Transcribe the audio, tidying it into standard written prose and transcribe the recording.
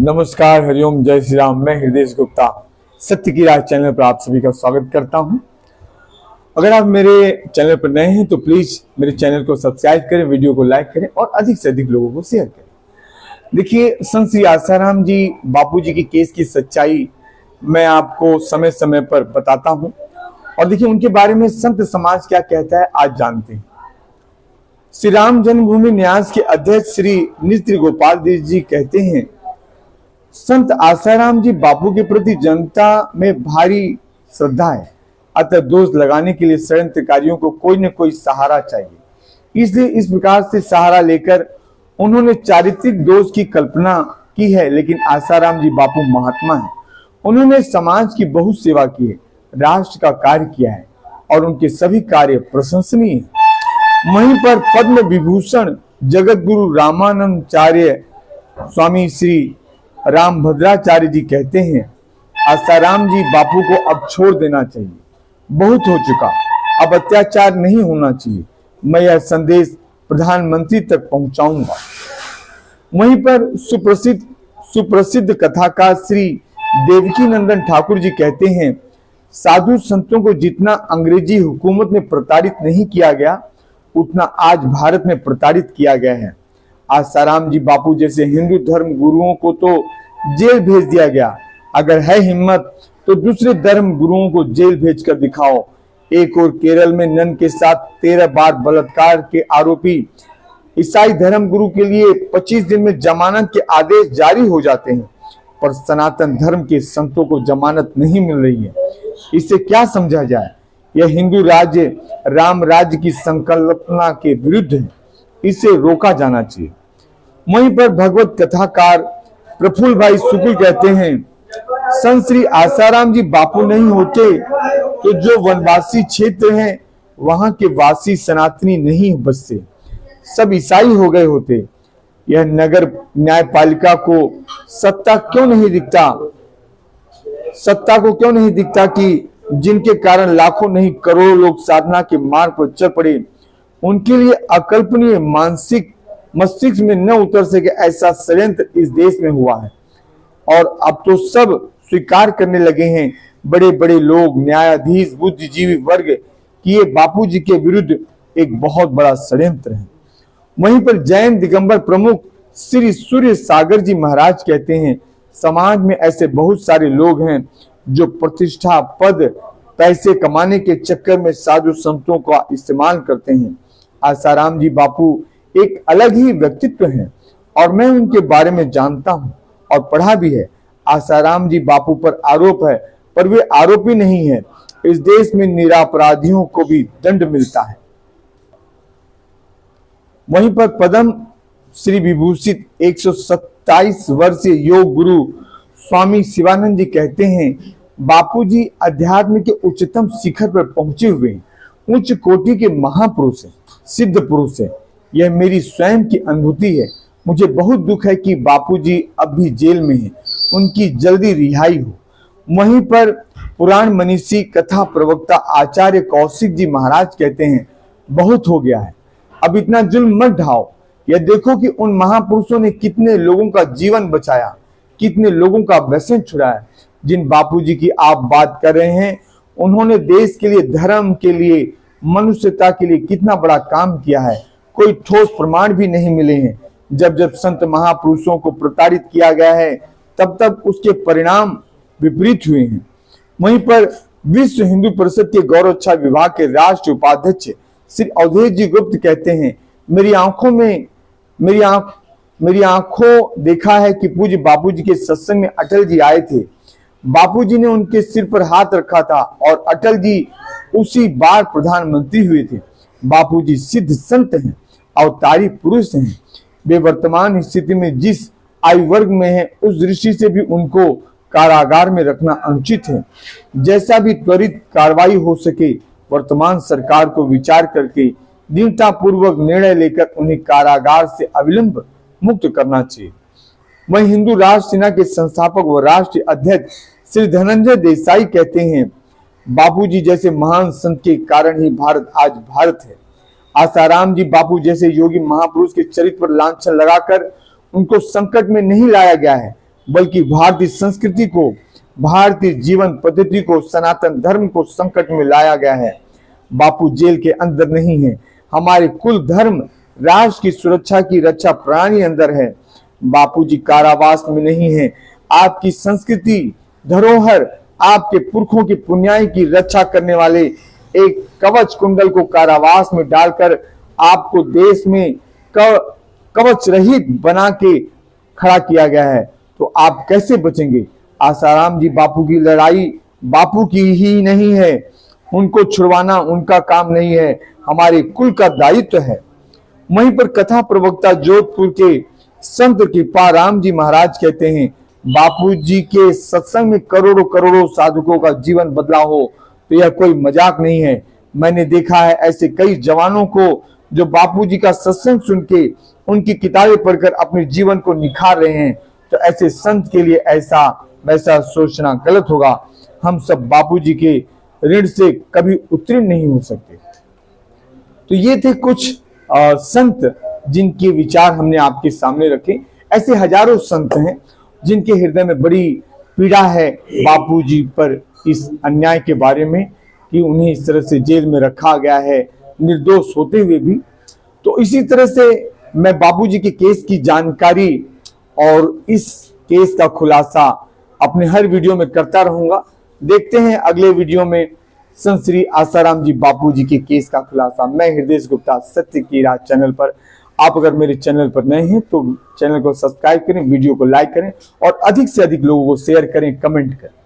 नमस्कार, हरिओम, जय श्री राम। मैं हृदय गुप्ता सत्य की राह चैनल पर आप सभी का स्वागत करता हूं। अगर आप मेरे चैनल पर नए हैं तो प्लीज मेरे चैनल को सब्सक्राइब करें, वीडियो को लाइक करें और अधिक से अधिक लोगों को शेयर करें। देखिए, संत श्री आसाराम जी बापू जी की केस की सच्चाई मैं आपको समय समय पर बताता हूं और देखिए उनके बारे में संत समाज क्या कहता है, आज जानते हैं। श्री राम जन्मभूमि न्यास के अध्यक्ष श्री नृत्य गोपाल देव जी कहते हैं, संत आसाराम जी बापू के प्रति जनता में भारी श्रद्धा है, अतः दोष लगाने के लिए षड्यंत्रकारियों को कोई न कोई सहारा चाहिए। इसलिए इस प्रकार से सहारा लेकर उन्होंने चारित्रिक दोष की कल्पना की है। लेकिन आसाराम जी बापू महात्मा है, उन्होंने समाज की बहुत सेवा की है, राष्ट्र का कार्य किया है और उनके सभी कार्य प्रशंसनीय है। वहीं पर पद्म विभूषण जगत गुरु रामानंदाचार्य स्वामी श्री रामभद्राचार्य जी कहते हैं, आसाराम जी बापू को अब छोड़ देना चाहिए, बहुत हो चुका, अब अत्याचार नहीं होना चाहिए। मैं यह संदेश प्रधानमंत्री तक पहुंचाऊंगा। वहीं पर सुप्रसिद्ध कथाकार श्री देवकी नंदन ठाकुर जी कहते हैं, साधु संतों को जितना अंग्रेजी हुकूमत में प्रताड़ित नहीं किया गया, उतना आज भारत में प्रताड़ित किया गया है। आसाराम जी बापू जैसे हिंदू धर्म गुरुओं को तो जेल भेज दिया गया, अगर है हिम्मत तो दूसरे धर्म गुरुओं को जेल भेजकर दिखाओ। एक और केरल में नन के साथ 13 बार बलात्कार के आरोपी ईसाई धर्म गुरु के लिए 25 दिन में जमानत के आदेश जारी हो जाते हैं, पर सनातन धर्म के संतों को जमानत नहीं मिल रही है। इससे क्या समझा जाए? यह हिंदू राज्य राम राज्य की संकल्पना के विरुद्ध है, इसे रोका जाना चाहिए। वहीं पर भगवत कथाकार प्रफुल्ल भाई शुक्ल कहते हैं, संत श्री आसाराम जी बापू नहीं होते तो जो वनवासी क्षेत्र हैं वहां के वासी सनातनी नहीं बचते, सब ईसाई हो गए होते। यह नगर न्यायपालिका को सत्ता को क्यों नहीं दिखता कि जिनके कारण लाखों नहीं करोड़ों लोग साधना के मार्ग पर चल पड़े, उनके लिए अकल्पनीय मानसिक मस्तिष्क में न उतर सके ऐसा षड्यंत्र इस देश में हुआ है। और अब तो सब स्वीकार करने लगे हैं, बड़े बड़े लोग, न्यायाधीश, बुद्धिजीवी वर्ग कि ये बापू जी के विरुद्ध एक बहुत बड़ा षड्यंत्र है। वहीं पर जैन दिगंबर प्रमुख श्री सूर्य सागर जी महाराज कहते हैं, समाज में ऐसे बहुत सारे लोग हैं जो प्रतिष्ठा, पद, पैसे कमाने के चक्कर में साधु संतों का इस्तेमाल करते हैं। आसाराम जी बापू एक अलग ही व्यक्तित्व हैं और मैं उनके बारे में जानता हूं और पढ़ा भी है। आसाराम जी बापू पर आरोप है, पर वे आरोपी नहीं है। इस देश में निरपराधियों को भी दंड मिलता है। वहीं पर पद्म श्री विभूषित 127 वर्षीय योग गुरु स्वामी शिवानंद जी कहते हैं, बापूजी अध्यात्म के उच्चतम शिखर पर पहुंचे हुए उच्च कोटि के महापुरुष हैं, सिद्ध पुरुष है। यह मेरी स्वयं की अनुभूति है। मुझे बहुत दुख है कि बापूजी अब भी जेल में हैं, उनकी जल्दी रिहाई हो। वहीं पर पुराण मनीषी कथा प्रवक्ता आचार्य कौशिक जी महाराज कहते हैं, बहुत हो गया है, अब इतना जुल्म मत ढाओ। यह देखो कि उन महापुरुषों ने कितने लोगों का जीवन बचाया, कितने लोगों का व्यसन छुड़ाया। जिन बापूजी की आप बात कर रहे हैं, उन्होंने देश के लिए, धर्म के लिए, मनुष्यता के लिए कितना बड़ा काम किया है। कोई ठोस प्रमाण भी नहीं मिले हैं। जब जब संत महापुरुषों को प्रताड़ित किया गया है, तब तब उसके परिणाम विपरीत हुए हैं। वहीं पर विश्व हिंदू परिषद के गौरव रक्षा विभाग के राष्ट्रीय उपाध्यक्ष श्री अवधेश जी गुप्त कहते हैं, मेरी आंखों देखा है कि पूज्य बापूजी के सत्संग में अटल जी आए थे। बापूजी ने उनके सिर पर हाथ रखा था और अटल जी उसी बार प्रधानमंत्री हुए थे। बापूजी सिद्ध संत हैं, अवतारी पुरुष हैं। वे वर्तमान स्थिति में जिस आयु वर्ग में हैं, उस दृष्टि से भी उनको कारागार में रखना अनुचित है। जैसा भी त्वरित कार्रवाई हो सके, वर्तमान सरकार को विचार करके दृढ़ता पूर्वक निर्णय लेकर उन्हें कारागार से अविलंब मुक्त करना चाहिए। वहीं हिंदू राष्ट्र सेना के संस्थापक व राष्ट्रीय अध्यक्ष श्री धनंजय देसाई कहते हैं, बापूजी जैसे महान संत के कारण ही भारत आज भारत है। आसाराम जी बापू जैसे योगी महापुरुष के चरित्र पर लांछन लगाकर उनको संकट में नहीं लाया गया है, बल्कि भारतीय संस्कृति को, भारतीय जीवन पद्धति को, सनातन धर्म को संकट में लाया गया है। बापू जेल के अंदर नहीं है, हमारे कुल धर्म राष्ट्र की सुरक्षा की रक्षा प्रणाली अंदर है। बापूजी कारावास में नहीं है, आपकी संस्कृति, धरोहर, आपके पुरखों की पुण्याई की रक्षा करने वाले एक कवच कुंडल को कारावास में डालकर आपको देश में कवच रहित बना के खड़ा किया गया है, तो आप कैसे बचेंगे? आसाराम जी बापू की लड़ाई बापू की ही नहीं है, उनको छुड़वाना उनका काम नहीं है, हमारे कुल का दायित्व है। वहीं पर कथा प्रवक्ता जोधपुर के संत कृपाराम जी महाराज कहते हैं, बापू जी के सत्संग में करोड़ों करोड़ों साधुकों का जीवन बदला हो तो यह कोई मजाक नहीं है। मैंने देखा है ऐसे कई जवानों को जो बापू जी का सत्संग सुन के, उनकी किताबें पढ़कर अपने जीवन को निखार रहे हैं। तो ऐसे संत के लिए ऐसा वैसा सोचना गलत होगा। हम सब बापू जी के ऋण से कभी उत्तीर्ण नहीं हो सकते। तो ये थे कुछ संत जिनके विचार हमने आपके सामने रखे। ऐसे हजारों संत हैं जिनके हृदय में बड़ी पीड़ा है बापू जी पर इस अन्याय के बारे में कि उन्हें इस तरह से जेल में रखा गया है निर्दोष होते हुए भी। तो इसी तरह से मैं बापू जी के केस की जानकारी और इस केस का खुलासा अपने हर वीडियो में करता रहूंगा। देखते हैं अगले वीडियो में संत श्री आसाराम जी बापू जी के केस का खुलासा। मैं हृदय गुप्ता, सत्य की राह चैनल पर। आप अगर मेरे चैनल पर नए हैं तो चैनल को सब्सक्राइब करें, वीडियो को लाइक करें और अधिक से अधिक लोगों को शेयर करें, कमेंट करें।